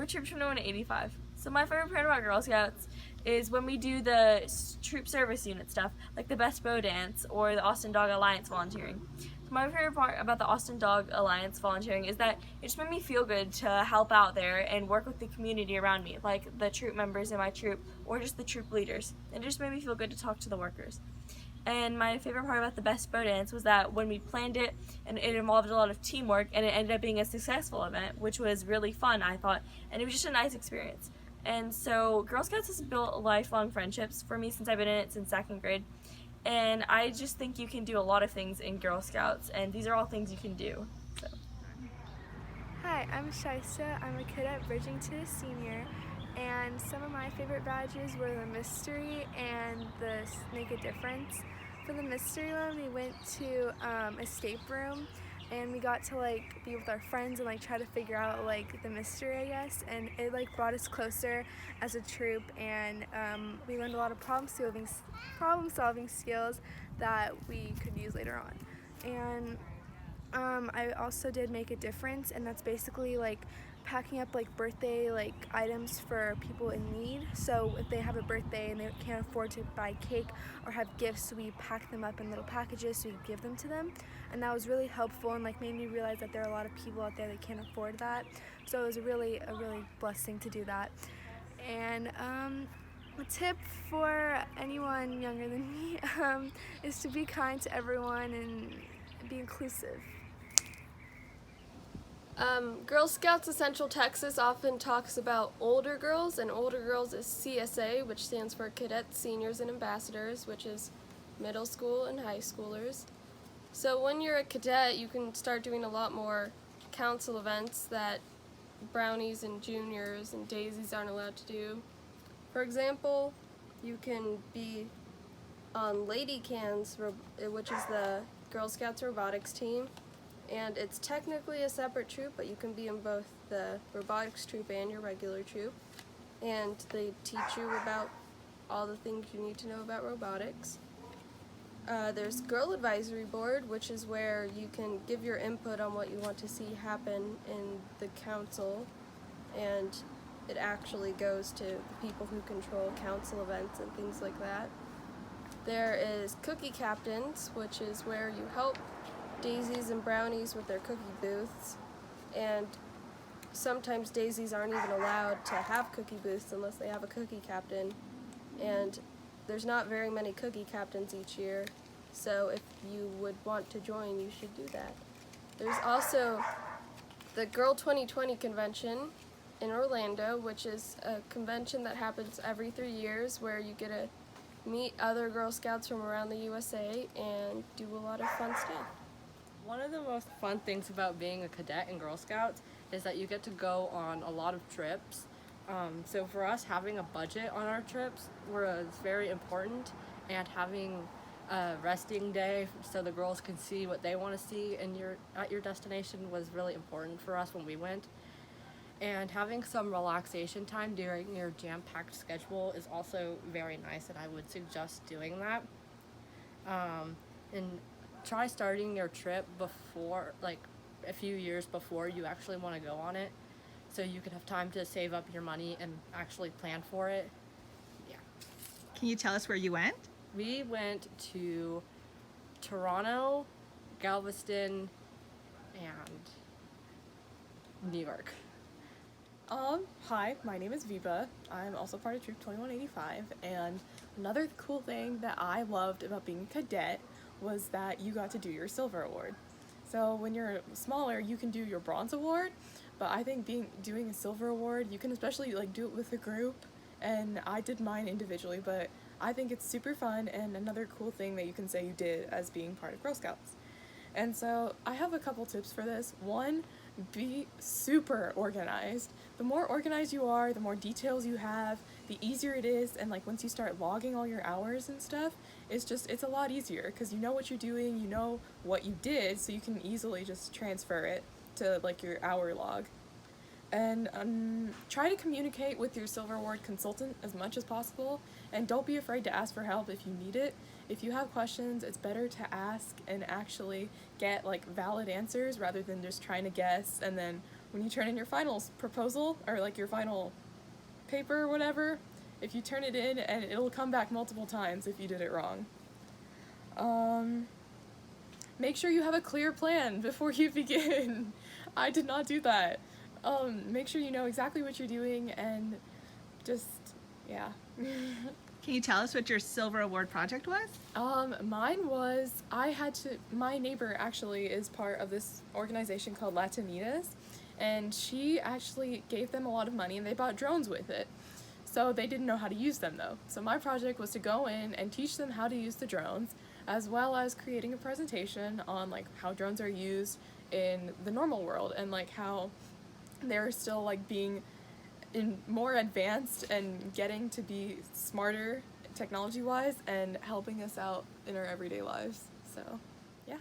We're Troop 2185. So my favorite part about Girl Scouts is when we do the troop service unit stuff, like the Best Bow Dance or the Austin Dog Alliance volunteering. So my favorite part about the Austin Dog Alliance volunteering is that it just made me feel good to help out there and work with the community around me, like the troop members in my troop or just the troop leaders. It just made me feel good to talk to the workers. And my favorite part about the Best Bow Dance was that when we planned it, and it involved a lot of teamwork, and it ended up being a successful event, which was really fun, I thought, and it was just a nice experience. And so Girl Scouts has built lifelong friendships for me since I've been in it since 2nd grade. And I just think you can do a lot of things in Girl Scouts, and these are all things you can do. So. Hi, I'm Shaista. I'm a cadet bridging to a senior, and some of my favorite badges were the mystery and the make a difference. For the mystery one, we went to escape room, and we got to be with our friends and try to figure out the mystery, I guess, and it brought us closer as a troop, and we learned a lot of problem solving skills that we could use later on. And I also did make a difference, and that's basically packing up birthday items for people in need. So if they have a birthday and they can't afford to buy cake or have gifts, we pack them up in little packages so we give them to them, and that was really helpful and made me realize that there are a lot of people out there that can't afford that. So it was a really blessing to do that. And a tip for anyone younger than me is to be kind to everyone and be inclusive. Girl Scouts of Central Texas often talks about older girls, and older girls is CSA, which stands for Cadets, Seniors, and Ambassadors, which is middle school and high schoolers. So when you're a cadet, you can start doing a lot more council events that brownies and juniors and daisies aren't allowed to do. For example, you can be on Lady Cans, which is the Girl Scouts robotics team. And it's technically a separate troop, but you can be in both the robotics troop and your regular troop. And they teach you about all the things you need to know about robotics. There's Girl Advisory Board, which is where you can give your input on what you want to see happen in the council. And it actually goes to the people who control council events and things like that. There is Cookie Captains, which is where you help daisies and brownies with their cookie booths, and sometimes daisies aren't even allowed to have cookie booths unless they have a cookie captain, and there's not very many cookie captains each year, so if you would want to join, you should do that. There's also the Girl 2020 convention in Orlando, which is a convention that happens every 3 years where you get to meet other Girl Scouts from around the USA and do a lot of fun stuff. One of the most fun things about being a cadet in Girl Scouts is that you get to go on a lot of trips. So for us, having a budget on our trips was very important, and having a resting day so the girls can see what they want to see at your destination was really important for us when we went. And having some relaxation time during your jam-packed schedule is also very nice, and I would suggest doing that. And try starting your trip before, a few years before you actually want to go on it, so you can have time to save up your money and actually plan for it. Yeah. Can you tell us where you went? We went to Toronto, Galveston, and New York. Hi, my name is Viva. I'm also part of Troop 2185, and another cool thing that I loved about being a cadet was that you got to do your silver award. So when you're smaller, you can do your bronze award, but I think doing a silver award, you can especially do it with a group, and I did mine individually, but I think it's super fun and another cool thing that you can say you did as being part of Girl Scouts. And so I have a couple tips for this. One, be super organized. The more organized you are, the more details you have, the easier it is, and once you start logging all your hours and stuff, it's a lot easier because you know what you're doing, you know what you did, so you can easily just transfer it to your hour log. And try to communicate with your Silver Award consultant as much as possible, and don't be afraid to ask for help if you need it. If you have questions, it's better to ask and actually get valid answers rather than just trying to guess and then when you turn in your final proposal, or like your final paper or whatever, if you turn it in, and it'll come back multiple times if you did it wrong. Make sure you have a clear plan before you begin. I did not do that. Make sure you know exactly what you're doing, and just, yeah. Can you tell us what your silver award project was? Mine was, my neighbor actually is part of this organization called Latinitas, and she actually gave them a lot of money, and they bought drones with it. So they didn't know how to use them though. So my project was to go in and teach them how to use the drones, as well as creating a presentation on like how drones are used in the normal world, and like how they're still like being more advanced and getting to be smarter technology-wise and helping us out in our everyday lives. So, yeah.